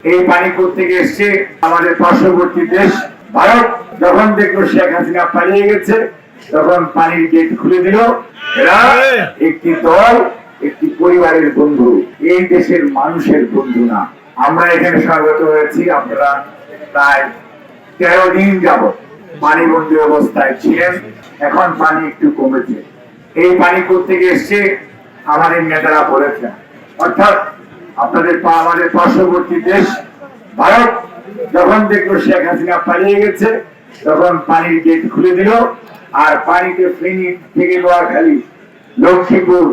এই পানি থেকে এসছে আমাদের পার্শ্ববর্তী দেশ ভারত। যখন দেখলো শেখ হাসিনা পালিয়ে গেছে, তখন পানির গেট খুলে দিল। এরা একটি দল, একটি পরিবারের বন্ধু, এই দেশের মানুষের বন্ধু না। আমরা এখানে স্বাগত হয়েছি। আপনারা প্রায় 13 দিন যাবত পানি বন্ধু অবস্থায় ছিলেন। এখন পানি একটু কমেছে। এই পানি থেকে এসছে আমাদের নেতারা বলেছেন, অর্থাৎ আপনাদের আমাদের পার্শ্ববর্তী দেশ ভারত যখন দেখলো শেখ হাসিনা পালিয়ে গেছে, তখন পানির গেট খুলে দিল। আর পানিতে ফেনী থেকে নোয়াখালী, লক্ষ্মীপুর,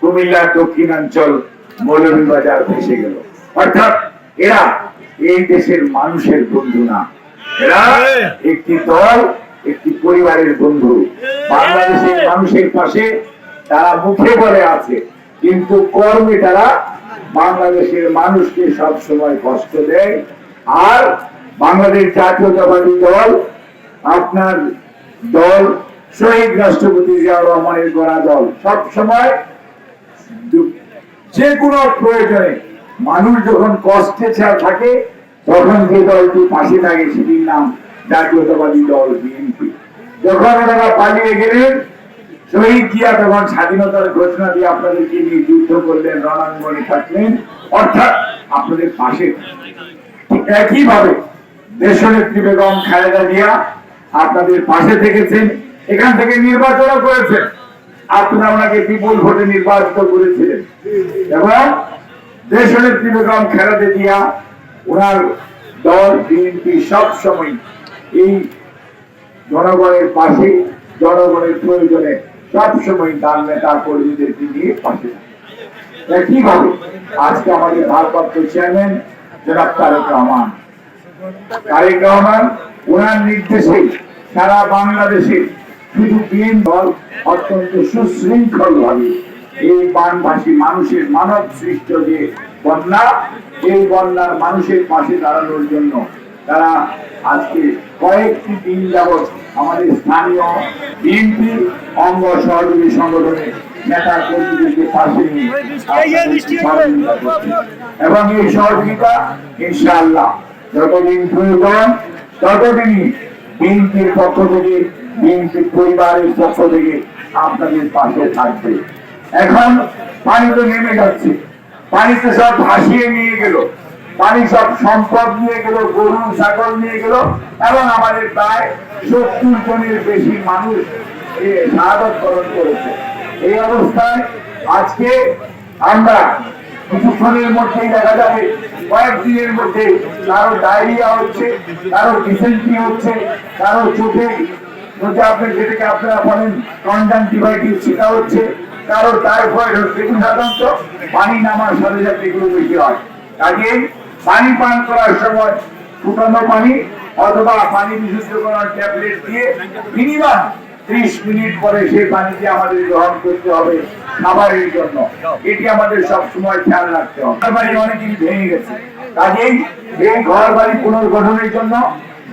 কুমিল্লা, দক্ষিণাঞ্চল, মৌলভীবাজার ভেসে গেল। অর্থাৎ এরা এই দেশের মানুষের বন্ধু না, এরা একটি দল, একটি পরিবারের বন্ধু। বাংলাদেশের মানুষের পাশে তারা মুখে বলে আছে, কিন্তু কর্মে তারা বাংলাদেশের মানুষকে সব সময় কষ্ট দেয়। আর বাংলাদেশ জাতীয়তাবাদী দল, আপনার দল, শহীদ রাষ্ট্রপতি জিয়াউর রহমানের গড়া দল, সব সময় যে কোনো প্রয়োজনে মানুষ যখন কষ্টে থাকে, তখন যে দলটি পাশে থাকে সেটির নাম জাতীয়তাবাদী দল বিএনপি। যখন ওনারা পালিয়ে গেলেন, শহীদ জিয়া তখন স্বাধীনতার ঘোষণা দিয়ে আপনাদেরকে নিয়ে যুদ্ধ করলেন, রণাঙ্গনে থাকলেন, অর্থাৎ আপনাদের পাশে। ঠিক একইভাবে দেশনেত্রী বেগম খালেদা জিয়া আপনাদের পাশে থেকেছেন, এখান থেকে নির্বাচনও করেছেন। আপনারা ওনাকে বিপুল ভোটে নির্বাচিত করেছিলেন এবং দেশনেত্রী বেগম খালেদা জিয়া, ওনার দল বিএনপি সব সময় এই জনগণের পাশে, জনগণের প্রয়োজনে সবসময় তার নেতা কর্মীদেরকে নিয়ে পাশে। একইভাবে আজকে আমাদের ভারপ্রাপ্ত চেয়ারম্যান জনাব তারেক রহমান, ওনার নির্দেশে সারা বাংলাদেশে শুধু বিএনপি দল অত্যন্ত সুশৃঙ্খল ভাবে এই বানভাসী মানুষের মানব সৃষ্ট যে বন্যা, এই বন্যার মানুষের পাশে দাঁড়ানোর জন্য তারা আজকে কয়েকটি দিন যাবৎ আমাদের স্থানীয় বিএনপি অঙ্গ সহযোগী সংগঠনের নেতা কর্মীদেরকে পাশে নিয়ে এবং এই সহযোগিতা ইনশাআল্লাহ যতদিন প্রয়োজন ততদিনই বিএনপির পক্ষ থেকে, বিএনপি পরিবারের পক্ষ থেকে আপনাদের পাশে থাকবে। এখন পানি তো নেমে যাচ্ছে, পানিতে সব ভাসিয়ে নিয়ে গেল, পানি সব সম্পদ নিয়ে গেল, গরু ছাগল নিয়ে গেল এবং আমাদের প্রায় 70 জনের বেশি মানুষ শাহাদাত বরণ করেছে। এই অবস্থায় আজকে আমরা কিছুক্ষণের মধ্যেই দেখা যাবে, কয়েকদিনের মধ্যে কারো ডায়রিয়া হচ্ছে, কারো ডিসেন্ট্রি হচ্ছে, কারো চোখে যেটাকে আপনারা বলেন কনজাংটিভাইটিস সেটা হচ্ছে, কারো টাইফয়েড হচ্ছে। সাধারণত পানি নামার সাথে সাথে এগুলো বেশি হয়। কাজেই পানি পান করার সময় ফুটানো পানি অথবা পানি বিশুদ্ধ করার ট্যাবলেট দিয়ে মিনিমাম 30 মিনিট পরে সেই পানিকে আমাদের গ্রহণ করতে হবে খাবারের জন্য। এটি আমাদের সব সময় খেয়াল রাখতে হবে। ঘর বাড়ি অনেকদিন ভেঙে গেছে, কাজেই এই ঘর বাড়ি পুনর্গঠনের জন্য,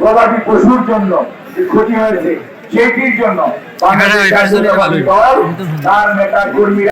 গবাদি পশুর জন্য যে ক্ষতি হয়েছে সেটির জন্য বাংলাদেশ জাতীয়তাবাদী দল, তার নেতা কর্মীরা